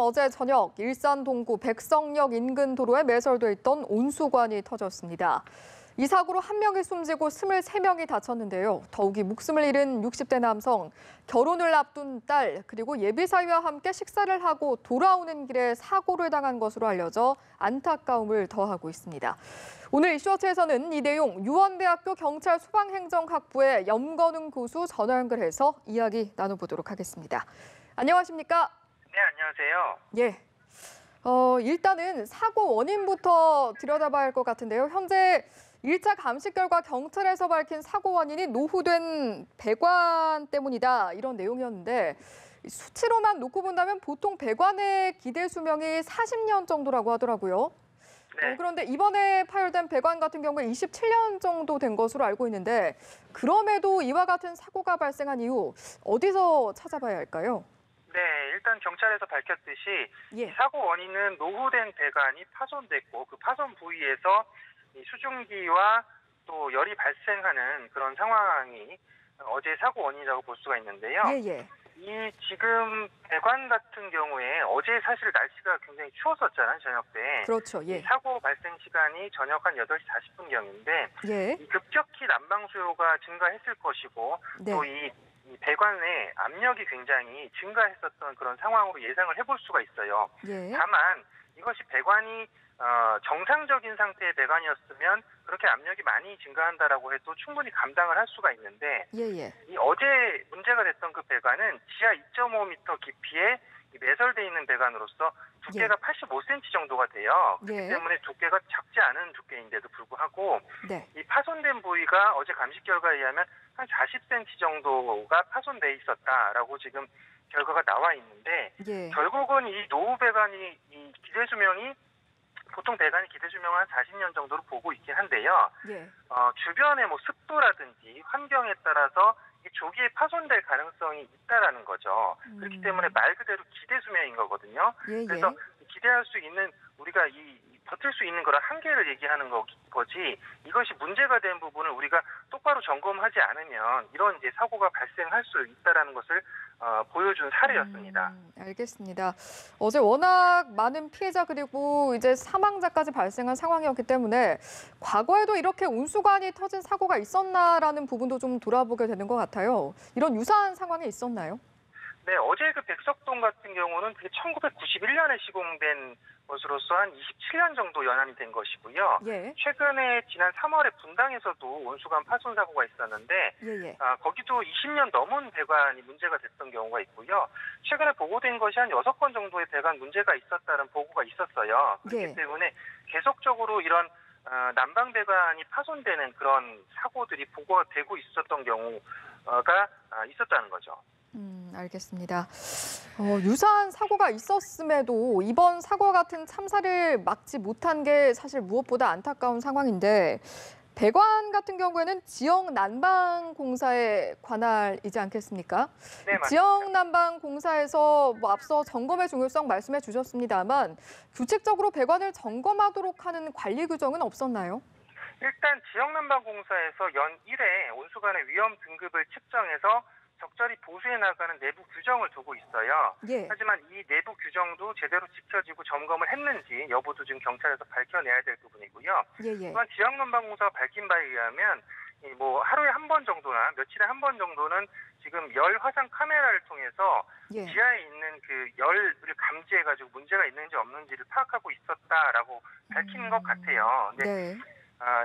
어제 저녁 일산 동구 백성역 인근 도로에 매설돼 있던 온수관이 터졌습니다. 이 사고로 한 명이 숨지고 23명이 다쳤는데요. 더욱이 목숨을 잃은 60대 남성, 결혼을 앞둔 딸, 그리고 예비사위와 함께 식사를 하고 돌아오는 길에 사고를 당한 것으로 알려져 안타까움을 더하고 있습니다. 오늘 이슈워치에서는 이 내용 유원대학교 경찰 소방행정학부의 염건웅 교수 전화 연결해서 이야기 나눠보도록 하겠습니다. 안녕하십니까? 네, 안녕하세요. 예. 일단은 사고 원인부터 들여다봐야 할 것 같은데요. 현재 1차 감식 결과 경찰에서 밝힌 사고 원인이 노후된 배관 때문이다, 이런 내용이었는데 수치로만 놓고 본다면 보통 배관의 기대 수명이 40년 정도라고 하더라고요. 네. 그런데 이번에 파열된 배관 같은 경우에 27년 정도 된 것으로 알고 있는데 그럼에도 이와 같은 사고가 발생한 이유 어디서 찾아봐야 할까요? 네, 일단 경찰에서 밝혔듯이 예. 이 사고 원인은 노후된 배관이 파손됐고 그 파손 부위에서 이 수증기와 또 열이 발생하는 그런 상황이 어제 사고 원인이라고 볼 수가 있는데요. 예. 이 지금 배관 같은 경우에 어제 사실 날씨가 굉장히 추웠었잖아요, 저녁 때. 그렇죠. 예. 사고 발생 시간이 저녁 한 8시 40분경인데 예. 급격히 난방 수요가 증가했을 것이고 네. 또 이 배관의 압력이 굉장히 증가했었던 그런 상황으로 예상을 해볼 수가 있어요. 예. 다만 이것이 배관이 정상적인 상태의 배관이었으면 그렇게 압력이 많이 증가한다라고 해도 충분히 감당을 할 수가 있는데 예. 이 어제 문제가 됐던 그 배관은 지하 2.5m 깊이에 매설돼 있는 배관으로서 두께가 85cm 정도가 돼요. 그렇기 예. 때문에 두께가 작지 않은 두께인데도 불구하고 네. 이 파손된 부위가 어제 감식 결과에 의하면 한 40cm 정도가 파손돼 있었다라고 지금 결과가 나와 있는데 예. 결국은 이 노후 배관이 이 기대 수명이 보통 배관이 기대 수명을 한 40년 정도로 보고 있긴 한데요. 예. 주변의 뭐 습도라든지 환경에 따라서 이 조기에 파손될 가능성이 있다라는 거죠. 그렇기 때문에 말 그대로 기대 수명인 거거든요. 예. 그래서 기대할 수 있는 우리가 버틸 수 있는 그런 한계를 얘기하는 거지 이것이 문제가 된 부분을 우리가 똑바로 점검하지 않으면 이런 이제 사고가 발생할 수 있다라는 것을 보여준 사례였습니다. 알겠습니다. 어제 워낙 많은 피해자 그리고 이제 사망자까지 발생한 상황이었기 때문에 과거에도 이렇게 온수관이 터진 사고가 있었나라는 부분도 좀 돌아보게 되는 것 같아요. 이런 유사한 상황이 있었나요? 네, 어제 그 백석동 같은 경우는 그게 1991년에 시공된 것으로서 한 27년 정도 연한이 된 것이고요. 예. 최근에 지난 3월에 분당에서도 온수관 파손 사고가 있었는데 예. 거기도 20년 넘은 배관이 문제가 됐던 경우가 있고요. 최근에 보고된 것이 한 6건 정도의 배관 문제가 있었다는 보고가 있었어요. 그렇기 예. 때문에 계속적으로 이런 난방 배관이 파손되는 그런 사고들이 보고가 되고 있었던 경우가 있었다는 거죠. 알겠습니다. 유사한 사고가 있었음에도 이번 사고와 같은 참사를 막지 못한 게 사실 무엇보다 안타까운 상황인데 배관 같은 경우에는 지역 난방 공사의 관할이지 않겠습니까? 네, 맞습니다. 지역 난방 공사에서 앞서 점검의 중요성 말씀해 주셨습니다만 규칙적으로 배관을 점검하도록 하는 관리 규정은 없었나요? 일단 지역 난방 공사에서 연 1회 온수관의 위험 등급을 측정해서 적절히 보수해 나가는 내부 규정을 두고 있어요. 예. 하지만 이 내부 규정도 제대로 지켜지고 점검을 했는지 여부도 지금 경찰에서 밝혀내야 될 부분이고요. 예. 또한 지역난방공사가 밝힌 바에 의하면 뭐 하루에 한 번 정도나 며칠에 한 번 정도는 지금 열 화상 카메라를 통해서 예. 지하에 있는 그 열을 감지해가지고 문제가 있는지 없는지를 파악하고 있었다라고 밝히는 것 같아요. 네.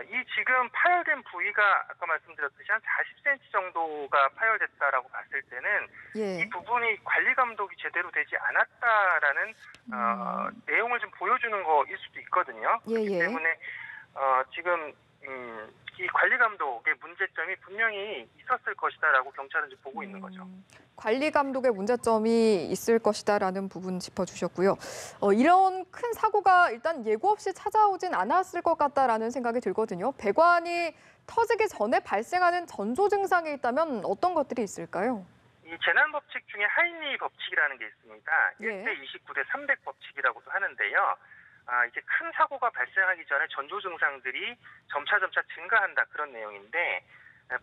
이 지금 파열된 부위가 아까 말씀드렸듯이 한 40cm 정도가 파열됐다라고 봤을 때는 예. 이 부분이 관리 감독이 제대로 되지 않았다라는 내용을 좀 보여주는 거일 수도 있거든요. 예. 그렇기 때문에 지금 이 관리 감독의 문제점이 분명히 있었을 것이다라고 경찰은 지금 보고 있는 거죠. 관리 감독의 문제점이 있을 것이다라는 부분 짚어주셨고요. 이런 큰 사고가 일단 예고 없이 찾아오진 않았을 것 같다라는 생각이 들거든요. 배관이 터지기 전에 발생하는 전조 증상이 있다면 어떤 것들이 있을까요? 이 재난법칙 중에 하이니 법칙이라는 게 있습니다. 예. 1대 29대 300 법칙이라고도 하는데요. 이제 큰 사고가 발생하기 전에 전조 증상들이 점차 증가한다 그런 내용인데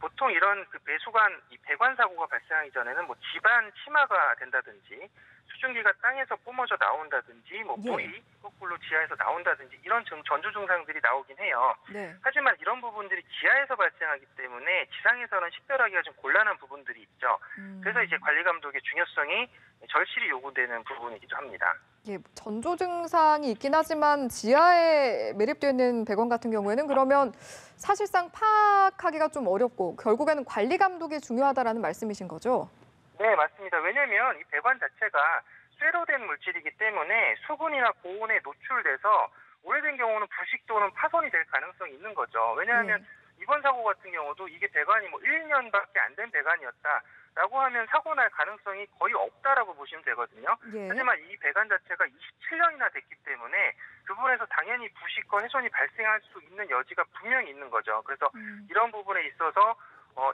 보통 이런 그 배관 사고가 발생하기 전에는 뭐 집안 침하가 된다든지 수증기가 땅에서 뿜어져 나온다든지 뭐 예. 물이 거꾸로 지하에서 나온다든지 이런 전조 증상들이 나오긴 해요. 네. 하지만 이런 부분들이 지하에서 발생하기 때문에 지상에서는 식별하기가 좀 곤란한 부분들이 있죠. 그래서 이제 관리 감독의 중요성이 절실히 요구되는 부분이기도 합니다. 예, 전조 증상이 있긴 하지만 지하에 매립되어 있는 배관 같은 경우에는 그러면 사실상 파악하기가 좀 어렵고 결국에는 관리 감독이 중요하다라는 말씀이신 거죠? 네, 맞습니다. 왜냐하면 이 배관 자체가 쇠로 된 물질이기 때문에 수분이나 고온에 노출돼서 오래된 경우는 부식 또는 파손이 될 가능성이 있는 거죠. 왜냐하면 이번 사고 같은 경우도 이게 배관이 뭐 1년밖에 안 된 배관이었다라고 하면 사고 날 가능성이 거의 없다라고 보시면 되거든요. 예. 하지만 이 배관 자체가 27년이나 됐기 때문에 그 부분에서 당연히 부식과 훼손이 발생할 수 있는 여지가 분명히 있는 거죠. 그래서 이런 부분에 있어서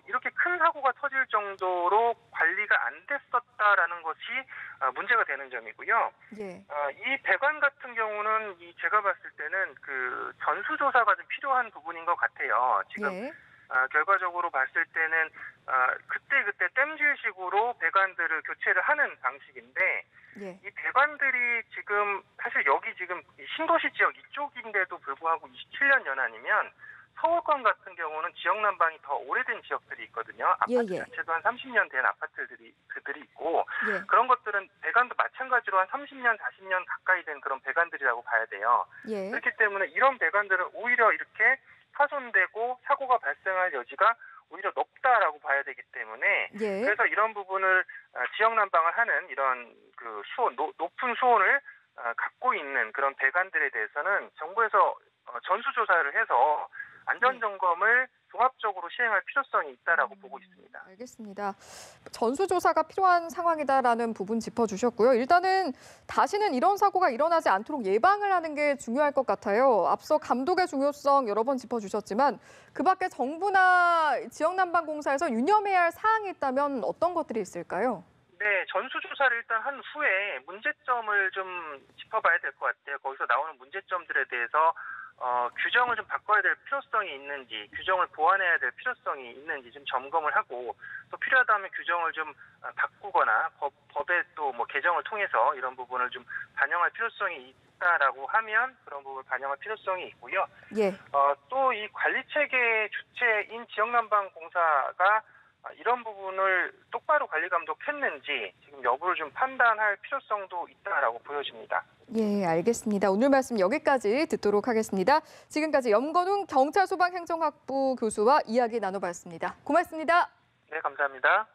이렇게 큰 사고가 터질 정도로 관리가 안 됐었다라는 것이 문제가 되는 점이고요. 예. 이 배관 같은 경우는 제가 봤을 때는 그 전수조사가 좀 필요한 부분인 것 같아요. 지금 예. 결과적으로 봤을 때는 그때 땜질식으로 배관들을 교체를 하는 방식인데 예. 이 배관들이 지금 사실 여기 지금 신도시 지역 이쪽인데도 불구하고 27년 연한이면 서울권 같은 경우는 지역 난방이 더 오래된 지역들이 있거든요. 아파트 예. 자체도 한 30년 된 아파트들이 있고 예. 그런 것들은 배관도 마찬가지로 한 30년, 40년 가까이 된 그런 배관들이라고 봐야 돼요. 예. 그렇기 때문에 이런 배관들은 오히려 이렇게 파손되고 사고가 발생할 여지가 오히려 높다라고 봐야 되기 때문에 예. 그래서 이런 부분을 지역 난방을 하는 이런 그 수온 높은 수온을 갖고 있는 그런 배관들에 대해서는 정부에서 전수조사를 해서 안전 점검을 종합적으로 시행할 필요성이 있다라고 보고 있습니다. 알겠습니다. 전수조사가 필요한 상황이다라는 부분 짚어주셨고요. 일단은 다시는 이런 사고가 일어나지 않도록 예방을 하는 게 중요할 것 같아요. 앞서 감독의 중요성 여러 번 짚어주셨지만 그 밖에 정부나 지역난방공사에서 유념해야 할 사항이 있다면 어떤 것들이 있을까요? 네, 전수조사를 일단 한 후에 문제점을 좀 짚어봐야 될 것 같아요. 거기서 나오는 문제점들에 대해서 규정을 좀 바꿔야 될 필요성이 있는지, 규정을 보완해야 될 필요성이 있는지 좀 점검을 하고 또 필요하다면 규정을 좀 바꾸거나 법에 또 뭐 개정을 통해서 이런 부분을 좀 반영할 필요성이 있다라고 하면 그런 부분을 반영할 필요성이 있고요. 예. 또 이 관리 체계 주체인 지역난방공사가 이런 부분을 똑바로 관리 감독했는지 지금 여부를 좀 판단할 필요성도 있다라고 보여집니다. 예, 알겠습니다. 오늘 말씀 여기까지 듣도록 하겠습니다. 지금까지 염건웅 경찰소방행정학부 교수와 이야기 나눠봤습니다. 고맙습니다. 네, 감사합니다.